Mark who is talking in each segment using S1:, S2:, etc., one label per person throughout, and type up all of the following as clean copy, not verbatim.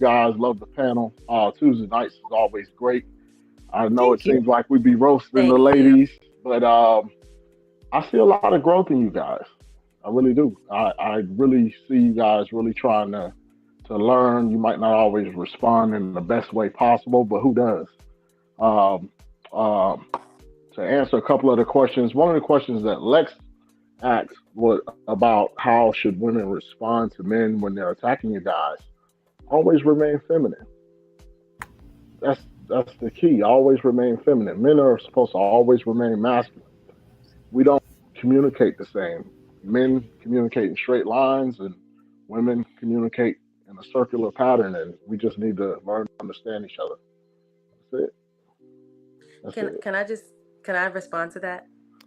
S1: you guys. Love the panel. Tuesday nights is always great. I know it
S2: Thank you.
S1: seems like we be roasting the
S3: Thank you.
S1: ladies, but I see a lot of growth in you guys. I really do. I really see you guys really trying to learn. You might not always respond in the best way possible, but who does? Um, um, to answer a couple of the questions, one of the questions that Lex asked was about how should women respond to men when they're attacking you guys. Always remain feminine. That's the key. Always remain feminine. Men are supposed to always remain masculine. We don't communicate the same. Men communicate in straight lines, and women communicate in a circular pattern. And we just need to learn to understand each other. That's it. That's
S3: Can
S1: it.
S3: can I just can I respond to that?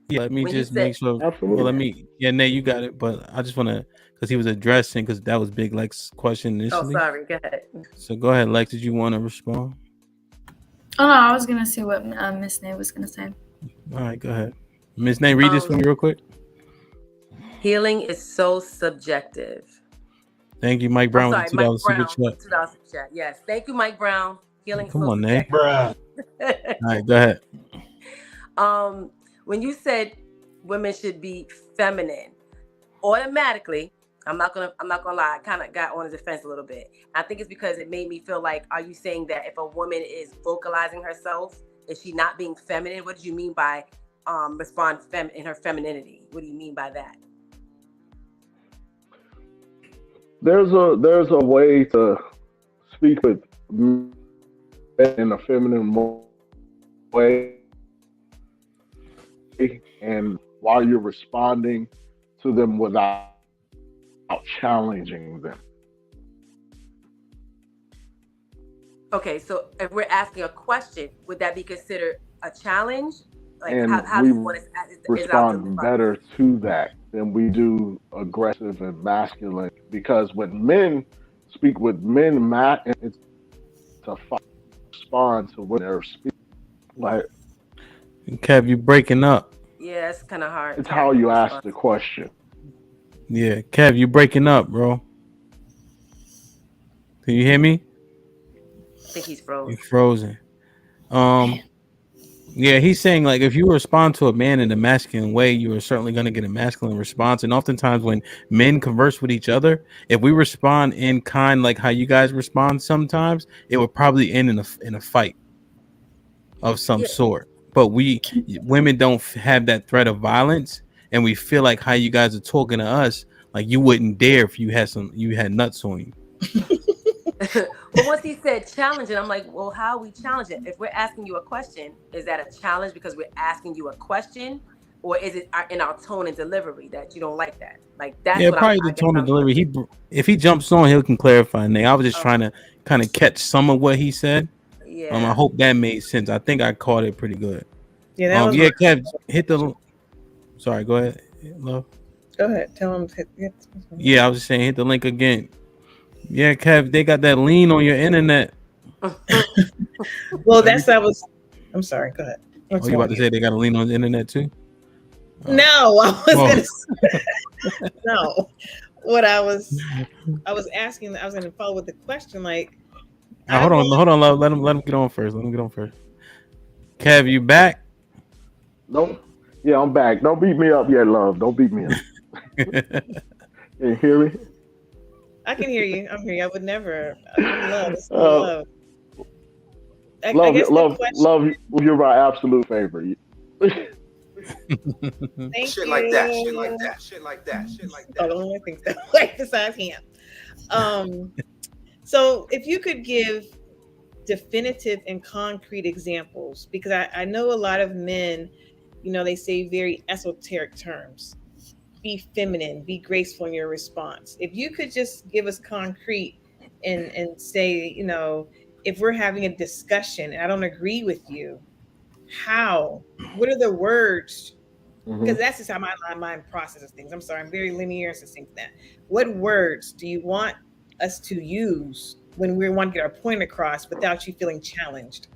S2: Yeah, let me
S3: When you
S2: just
S3: said
S2: make sure. Well, let
S1: Absolutely.
S2: me. Yeah, Nate, you got it. But I just want to, because he was addressing, because that was Big Lex's question
S3: oh
S2: initially.
S3: sorry, go ahead.
S2: So go ahead, Lex. Did you want to respond?
S4: Oh no, I was gonna see what Miss Nay was gonna say.
S2: All right, go ahead. Miss Nate, read this for me real quick.
S3: Healing is so subjective.
S2: Thank you, Mike
S3: I'm
S2: Brown, with
S3: sorry,
S2: the
S3: Mike
S2: 2,000 super
S3: Brown,
S2: chat.
S3: 2000 chat. Yes, thank you, Mike Brown. Healing is
S2: Come
S3: so
S2: on, Nate.
S3: subjective.
S2: All right, go ahead.
S3: When you said women should be feminine, automatically, I'm not gonna lie, I kind of got on the defense a little bit. I think it's because it made me feel like, are you saying that if a woman is vocalizing herself, is she not being feminine? What do you mean by respond in her femininity? What do you mean by that?
S1: There's a way to speak with men in a feminine way, and while you're responding to them without challenging them.
S3: Okay, so if we're asking a question, would that be considered a challenge? Like,
S1: And
S3: how do
S1: we
S3: you want is our
S1: respond better to that than we do aggressive and masculine. Because when men speak with men, it's a respond to when they're speaking. Like
S2: Kev, you breaking up.
S3: Yeah, it's kind of hard
S1: it's
S3: to
S1: how you ask
S3: respond.
S1: the question.
S2: Yeah, Kev, you breaking up, bro. Can you hear me?
S3: I think he's
S2: You
S3: froze.
S2: frozen. Yeah, he's saying like if you respond to a man in a masculine way, you are certainly going to get a masculine response. And oftentimes, when men converse with each other, if we respond in kind like how you guys respond, sometimes it would probably end in a fight of some
S3: Yeah,
S2: sort. But we women don't have that threat of violence, and we feel like how you guys are talking to us, like you wouldn't dare if you had nuts on you.
S3: but once he said challenge, and I'm like, well, how are we challenging? If we're asking you a question, is that a challenge because we're asking you a question, or is it in our tone and delivery that you don't like that? Like that's
S2: Yeah,
S3: what
S2: probably the
S3: I guess
S2: tone of
S3: I'm.
S2: delivery. If he jumps on, he can clarify. Nate, I was just trying
S3: Okay.
S2: to kind of catch some of what he said. I
S3: Yeah.
S2: hope that made sense. I think I caught it pretty good.
S5: Yeah, that was
S2: Yeah,
S5: my.
S2: Kev, hit the. Sorry, go ahead, love.
S5: Go ahead, tell him.
S2: Yeah, I was just saying, hit the link again. Yeah, Kev, they got that lean on your internet.
S5: Well, that's that was. I'm sorry. Go ahead.
S2: Oh, you about to say they got a lean on the internet too?
S5: No, I was
S2: Oh.
S5: gonna say, no. What I was asking, I was gonna follow with the question, like,
S2: Hold on, love. Let him get on first. Kev, you back?
S1: Nope. Yeah, I'm back. Don't beat me up yet, love. Don't beat me up. Can you hear me?
S5: I can hear you. I'm here. I would never. Love. It's
S1: Uh,
S5: love. I
S1: love,
S5: guess
S1: love,
S5: the question.
S1: love. You're my absolute favorite.
S5: Thank
S6: Shit
S5: you.
S6: like that. Shit like that. Shit like that. Shit like
S5: Oh,
S6: that.
S5: the only thing that like besides him. So if you could give definitive and concrete examples, because I know a lot of men, they say very esoteric terms. Be feminine, be graceful in your response. If you could just give us concrete and say, if we're having a discussion and I don't agree with you, what are the words? Because that's just how my mind processes things. I'm sorry, I'm very linear and succinct. That what words do you want us to use when we want to get our point across without you feeling challenged?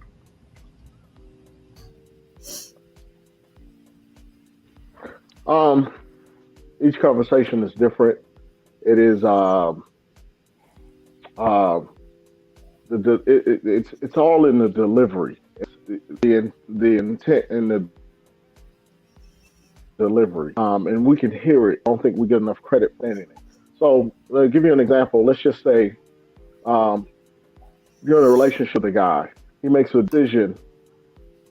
S1: Each conversation is different. It is it's all in the delivery. It's the intent and the delivery. And we can hear it. I don't think we get enough credit for saying it. So, I'll give you an example. Let's just say um, you're in a relationship with a guy. He makes a decision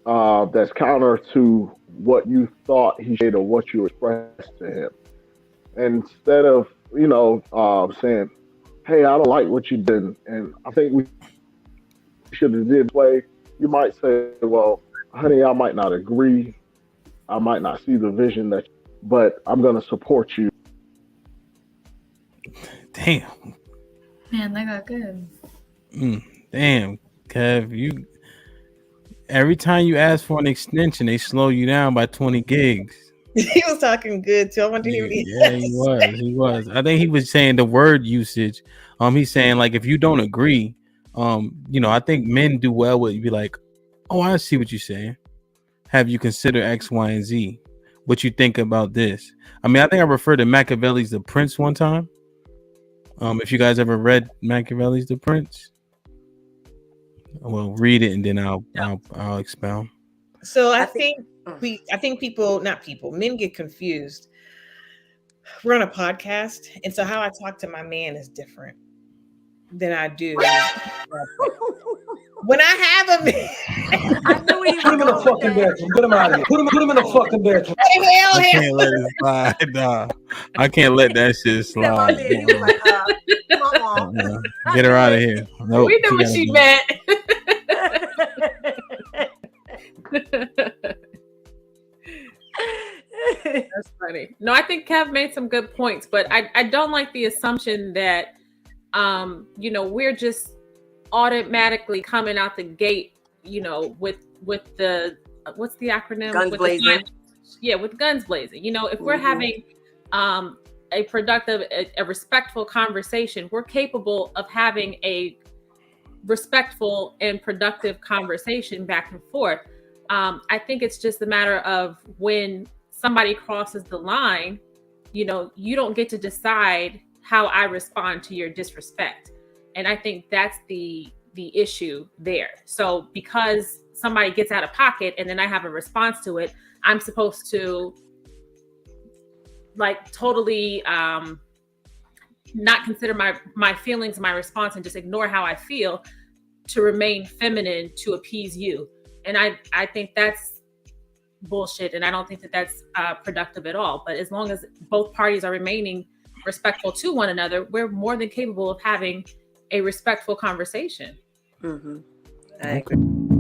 S1: that's counter to what you thought he should or what you expressed to him. And instead of saying, "Hey, I don't like what you did, and I think we should have did this way," you might say, "Well, honey, I might not agree. I might not see the vision but I'm going to support you."
S2: Damn.
S4: Man, that got good.
S2: Damn, Kev, you every time you ask for an extension, they slow you down by 20 gigs.
S5: He was talking good too. I wanted to hear what
S2: He was. I think he was saying the word usage. He's saying like if you don't agree, I think men do well with you be like, "Oh, I see what you're saying. Have you considered X, Y, and Z? What you think about this?" I mean, I think I referred to Machiavelli's The Prince one time. If you guys ever read Machiavelli's The Prince, well, read it and then I'll expound.
S5: So I think men get confused. We're on a podcast, and so how I talk to my man is different than I do when I have a man.
S3: I knew he
S7: Put him in the fucking bedroom. Get him out of here. Put him in the fucking bedroom.
S2: I can't let it slide. Nah, I can't let that shit slide. Get her out of here. Nope,
S8: we knew what she meant. That's funny. No, I think Kev made some good points, but I don't like the assumption that we're just automatically coming out the gate, with the what's the acronym?
S3: Guns blazing.
S8: With guns blazing. If we're having a productive, a respectful conversation, we're capable of having a respectful and productive conversation back and forth. I think it's just a matter of when somebody crosses the line, you don't get to decide how I respond to your disrespect. And I think that's the issue there. So because somebody gets out of pocket and then I have a response to it, I'm supposed to totally not consider my feelings, my response, and just ignore how I feel to remain feminine to appease you. And I think that's bullshit. And I don't think that that's productive at all. But as long as both parties are remaining respectful to one another, we're more than capable of having a respectful conversation.
S3: Mm-hmm. I agree.